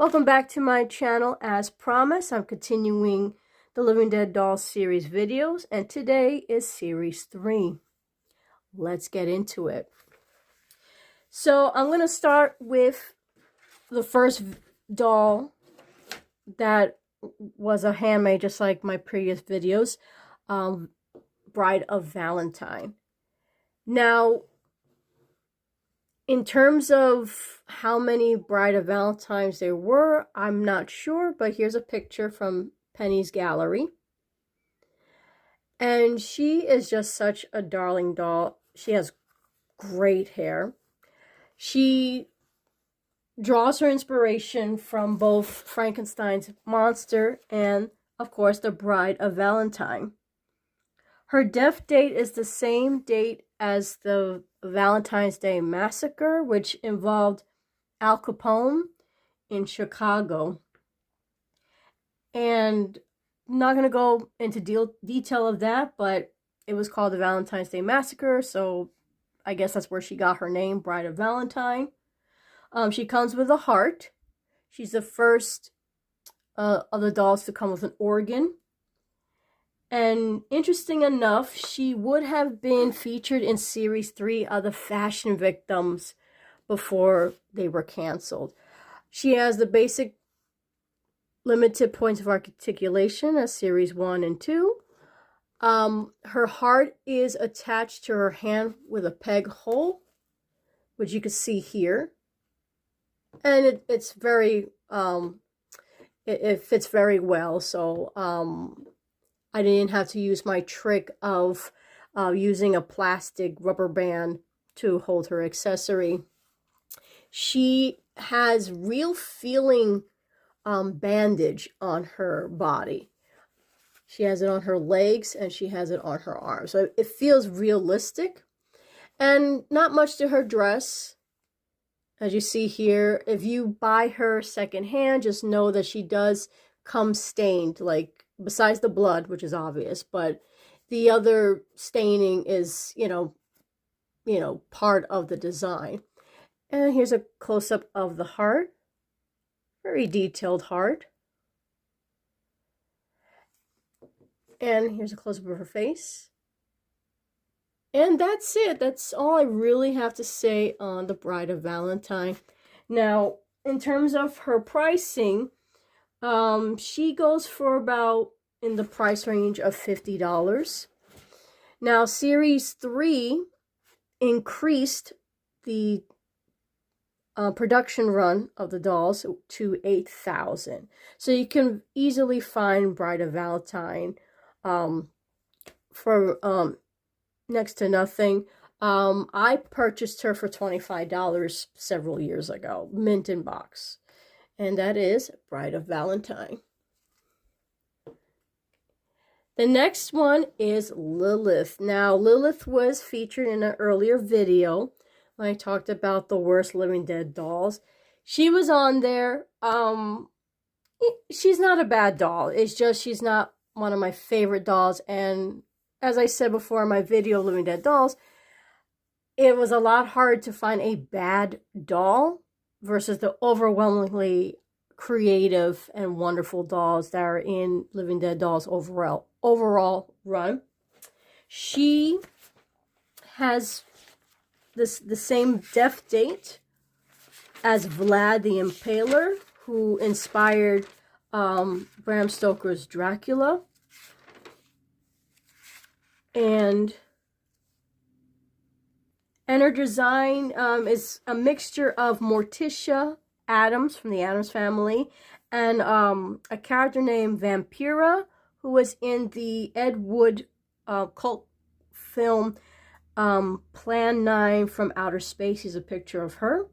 Welcome back to my channel. As promised, I'm continuing the Living Dead Dolls series videos, and today is series 3. Let's get into it. So I'm going to start with the first doll that was a handmade, just like my previous videos, Bride of Valentine. Now, in terms of how many Bride of Valentines there were, I'm not sure, but here's a picture from Penny's gallery. And she is just such a darling doll. She has great hair. She draws her inspiration from both Frankenstein's monster and, of course, the Bride of Valentine. Her death date is the same date as the Valentine's Day Massacre, which involved Al Capone in Chicago. And I'm not going to go into detail of that, but it was called the Valentine's Day Massacre, so I guess that's where she got her name, Bride of Valentine. She comes with a heart. She's the first of the dolls to come with an organ. And interesting enough, she would have been featured in Series 3 of the Fashion Victims before they were canceled. She has the basic limited points of articulation as Series 1 and 2. Her heart is attached to her hand with a peg hole, which you can see here. And it's very, it fits very well, so I didn't have to use my trick of using a plastic rubber band to hold her accessory. She has real feeling bandage on her body. She has it on her legs and she has it on her arms. So it feels realistic. And not much to her dress. As you see here, if you buy her secondhand, just know that she does come stained, like besides the blood, which is obvious, but the other staining is, you know, part of the design. And here's a close-up of the heart. Very detailed heart. And here's a close-up of her face. And that's it. That's all I really have to say on the Bride of Valentine. Now, in terms of her pricing, she goes for about in the price range of $50. Now, Series 3 increased the production run of the dolls to 8,000. So you can easily find Bride of Valentine for next to nothing. I purchased her for $25 several years ago, mint in box. And that is Bride of Valentine. The next one is Lilith. Now, Lilith was featured in an earlier video when I talked about the worst Living Dead dolls. She was on there. She's not a bad doll. It's just she's not one of my favorite dolls. And as I said before in my video, Living Dead Dolls, it was a lot hard to find a bad doll versus the overwhelmingly creative and wonderful dolls that are in Living Dead Dolls overall run. She has the same death date as Vlad the Impaler, who inspired Bram Stoker's Dracula. And her design is a mixture of Morticia Addams from the Addams Family and a character named Vampira, who was in the Ed Wood cult film Plan 9 from Outer Space. Here's a picture of her.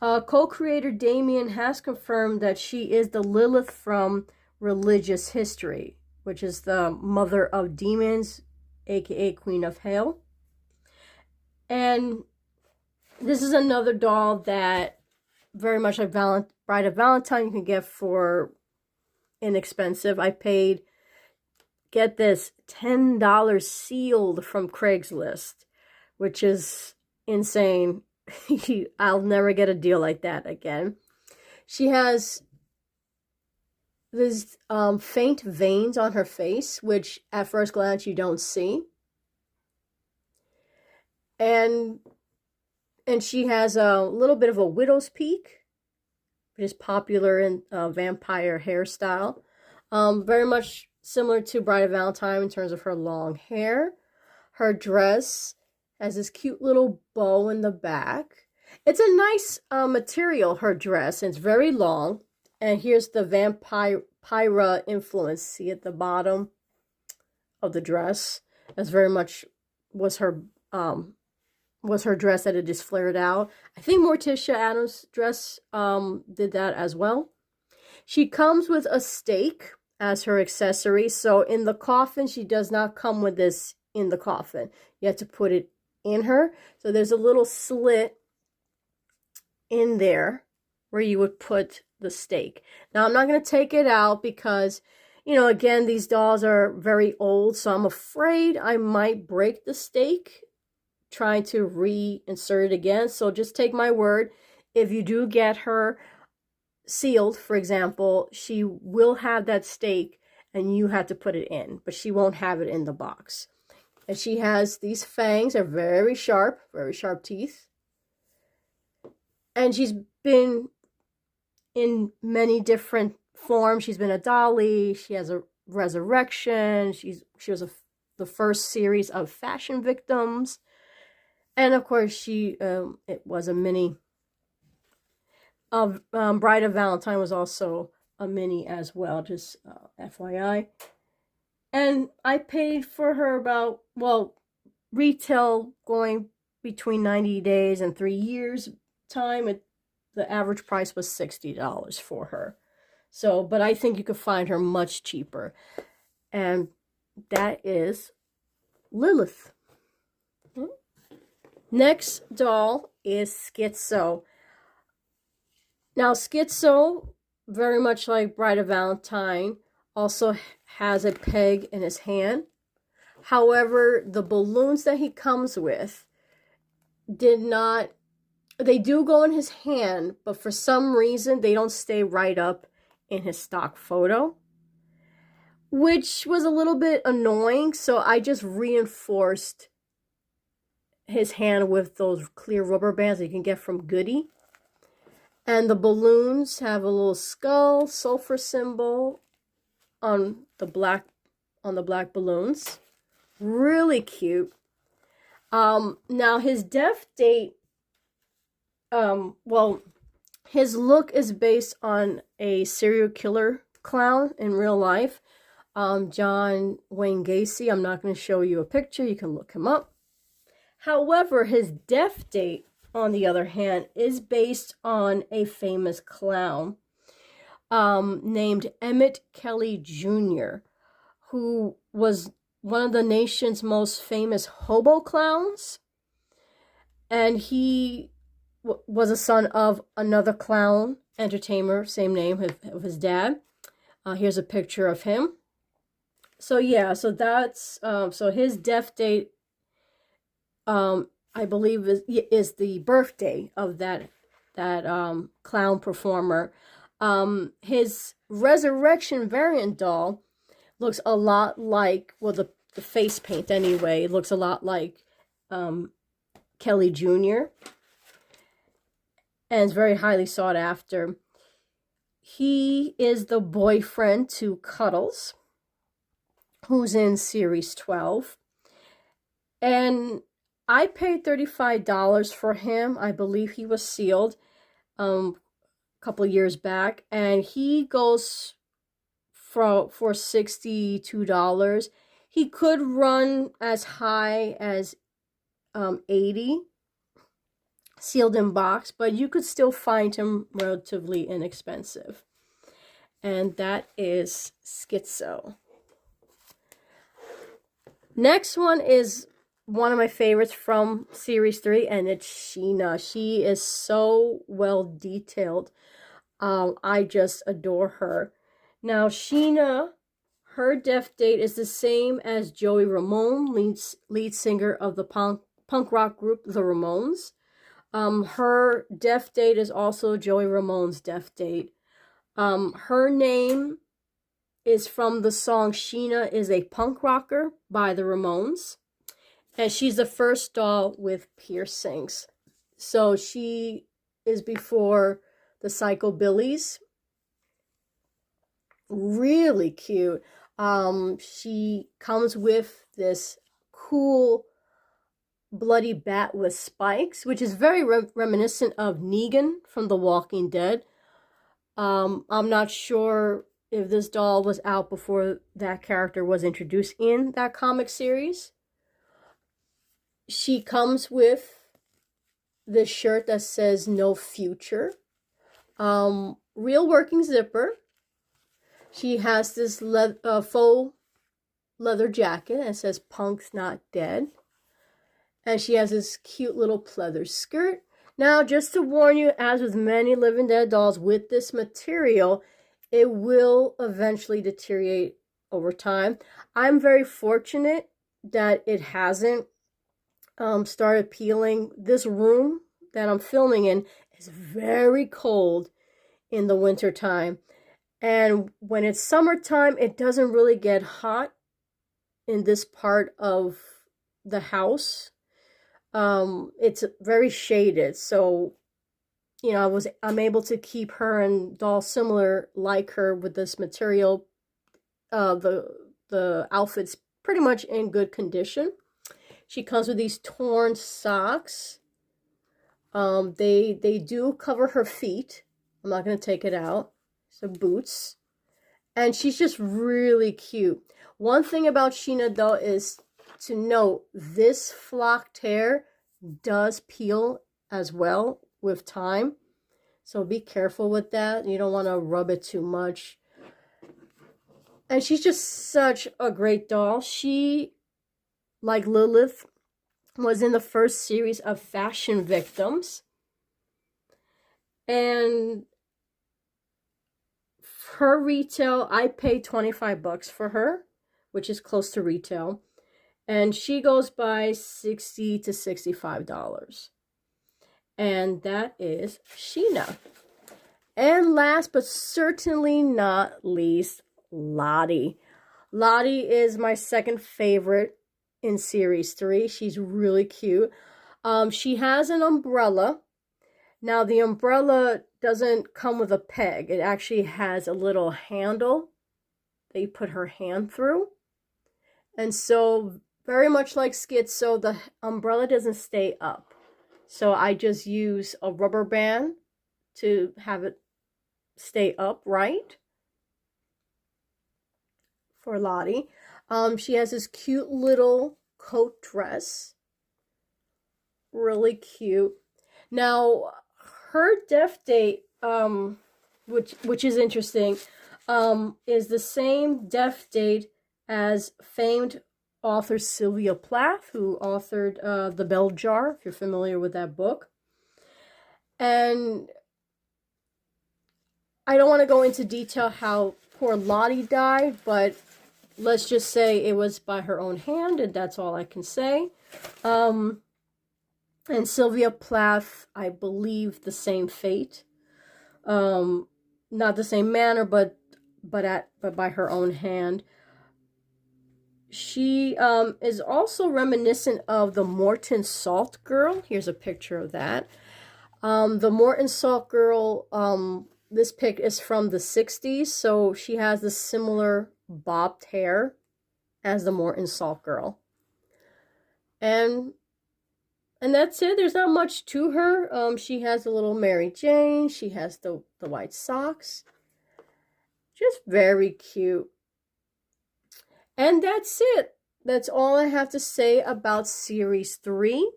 Co-creator Damien has confirmed that she is the Lilith from Religious History, which is the mother of demons, aka Queen of Hell. And this is another doll that very much like Bride of Valentine you can get for inexpensive. I paid, get this, $10 sealed from Craigslist, which is insane. I'll never get a deal like that again. She has these faint veins on her face, which at first glance you don't see. And she has a little bit of a widow's peak, which is popular in vampire hairstyle. Very much similar to Bride of Valentine in terms of her long hair. Her dress has this cute little bow in the back. It's a nice material, her dress, and it's very long. And here's the vampire influence. See at the bottom of the dress. That's very much was her dress that it just flared out. I think Morticia Addams' dress did that as well. She comes with a stake as her accessory. So in the coffin, she does not come with this in the coffin. You have to put it in her. So there's a little slit in there where you would put the stake. Now, I'm not going to take it out because, you know, again, these dolls are very old. So I'm afraid I might break the stake trying to reinsert it again. So just take my word. If you do get her sealed, for example, she will have that stake and you have to put it in, but she won't have it in the box. And she has these fangs, are very sharp teeth. And she's been in many different forms. She's been a dolly. She has a resurrection. She was the first series of Fashion Victims. And of course, it was a mini. Bride of Valentine was also a mini as well, just FYI. And I paid for her about, well, retail going between 90 days and 3 years time. The average price was $60 for her. So, but I think you could find her much cheaper. And that is Lilith. Next doll is Schizo. Now, Schizo, very much like Bride of Valentine, also has a peg in his hand. However, the balloons that he comes with they do go in his hand, but for some reason, they don't stay right up in his stock photo, which was a little bit annoying. So I just reinforced his hand with those clear rubber bands that you can get from Goody. And the balloons have a little skull, sulfur symbol on the black balloons. Really cute. Now his death date, his look is based on a serial killer clown in real life. John Wayne Gacy. I'm not going to show you a picture. You can look him up. However, his death date, on the other hand, is based on a famous clown named Emmett Kelly Jr., who was one of the nation's most famous hobo clowns. And he was a son of another clown entertainer, same name of his dad. Here's a picture of him. So yeah, so that's so his death date, I believe is the birthday of that clown performer. His resurrection variant doll looks a lot like, well, the face paint anyway, looks a lot like Kelly Jr. and is very highly sought after. He is the boyfriend to Cuddles, who's in series 12. And I paid $35 for him. I believe he was sealed a couple years back. And he goes for $62. He could run as high as $80 sealed in box, but you could still find him relatively inexpensive. And that is Schizo. Next one is one of my favorites from series 3, and it's Sheena. She is so well detailed. I just adore her. Now, Sheena, her death date is the same as Joey Ramone, lead singer of the punk rock group The Ramones. Her death date is also Joey Ramone's death date. Her name is from the song Sheena is a Punk Rocker by the Ramones. And she's the first doll with piercings. So she is before the Psychobillies. Really cute. She comes with this cool bloody bat with spikes, which is very reminiscent of Negan from The Walking Dead. I'm not sure if this doll was out before that character was introduced in that comic series. She comes with this shirt that says "No Future." Real working zipper. She has this faux leather jacket that says "Punk's Not Dead." And she has this cute little pleather skirt. Now, just to warn you, as with many Living Dead dolls with this material, it will eventually deteriorate over time. I'm very fortunate that it hasn't started peeling. This room that I'm filming in is very cold in the winter time. And when it's summertime, it doesn't really get hot in this part of the house. It's very shaded, so you know I'm able to keep her and dolls similar like her with this material. The outfit's pretty much in good condition. She comes with these torn socks. They do cover her feet. I'm not gonna take it out. So boots, and she's just really cute. One thing about Sheena though is to note, this flocked hair does peel as well with time. So be careful with that. You don't want to rub it too much. And she's just such a great doll. She, like Lilith, was in the first series of Fashion Victims. And her retail, I paid $25 for her, which is close to retail. And she goes by $60 to $65. And that is Sheena. And last but certainly not least, Lottie. Lottie is my second favorite in Series 3. She's really cute. She has an umbrella. Now, the umbrella doesn't come with a peg. It actually has a little handle that you put her hand through. And so, very much like Schizo, the umbrella doesn't stay up. So I just use a rubber band to have it stay upright for Lottie. She has this cute little coat dress. Really cute. Now, her death date, which is interesting, is the same death date as famed author Sylvia Plath, who authored The Bell Jar, if you're familiar with that book. And I don't want to go into detail how poor Lottie died, but let's just say it was by her own hand, and that's all I can say. And Sylvia Plath, I believe, the same fate. Not the same manner, but by her own hand. She is also reminiscent of the Morton Salt Girl. Here's a picture of that. The Morton Salt Girl, this pic is from the 60s, so she has the similar bobbed hair as the Morton Salt Girl. And that's it. There's not much to her. She has a little Mary Jane. She has the white socks. Just very cute. And that's it. That's all I have to say about Series 3.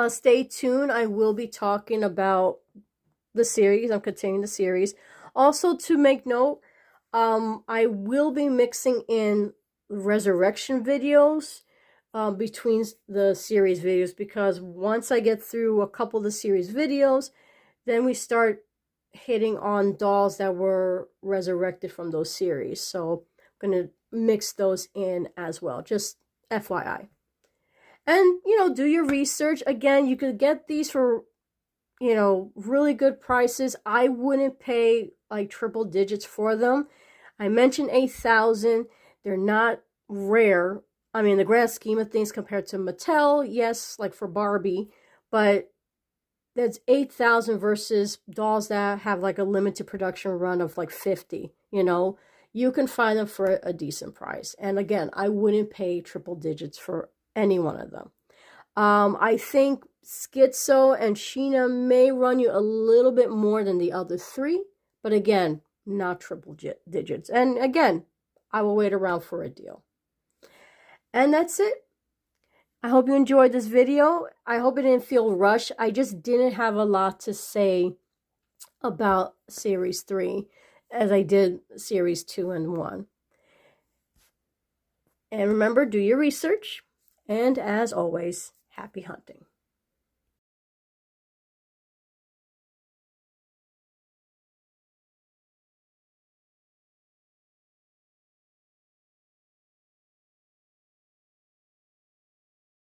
Stay tuned. I will be talking about the series. I'm continuing the series. Also, to make note, I will be mixing in resurrection videos between the series videos, because once I get through a couple of the series videos, then we start hitting on dolls that were resurrected from those series. So I'm going to mix those in as well, just FYI. And, do your research. Again, you could get these for, really good prices. I wouldn't pay like triple digits for them. I mentioned 8,000. They're not rare. I mean, in the grand scheme of things compared to Mattel, yes, like for Barbie, but that's 8,000 versus dolls that have like a limited production run of like 50, you can find them for a decent price. And again, I wouldn't pay triple digits for any one of them. I think Schizo and Sheena may run you a little bit more than the other three, but again, not triple digits. And again, I will wait around for a deal. And that's it. I hope you enjoyed this video. I hope it didn't feel rushed. I just didn't have a lot to say about Series 3 as I did Series 2 and 1. And remember, do your research. And as always, happy hunting.